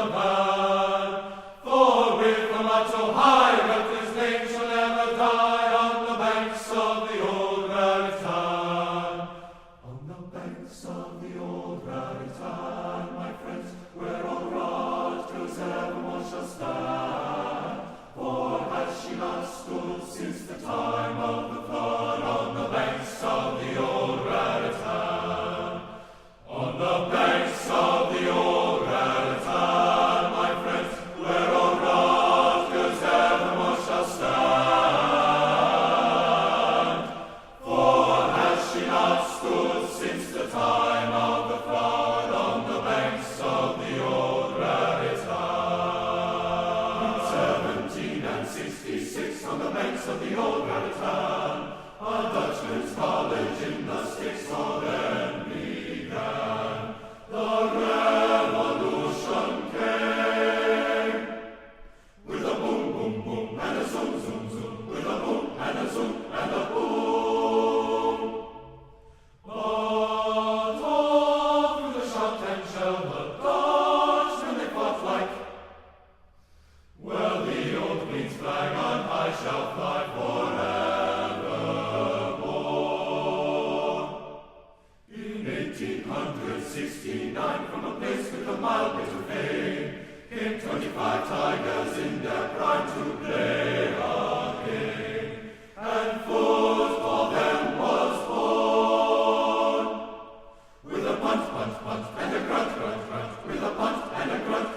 the van. For with the motto high that his name shall never die on the banks of the old Raritan. On the banks of the old Raritan, my friends, where all Rutgers evermore shall stand. For has she not stood since the time of the flood on the banks of the old Raritan? On the banks of the old Raritan, my friends, where all Rutgers evermore shall stand. For has she not stood since the time of the flood on the banks of the old Raritan? In 1766, on the banks of the old Raritan, a Dutchman's college in the sticks all then began. The revolution came with a boom, boom, boom, and a zoom, zoom, zoom, with a boom and a zoom and a boom. But all through the shot and shell, the Dutchmen they fought like. Well, the old Queen's flag on high shall fly forevermore. In 1869, from a place with a mild bitter fame, came 25 tigers in their prime to play a game. And football then was born, with a punt, punt, punt, and a grunt, grunt, grunt, with a punt and a grunt,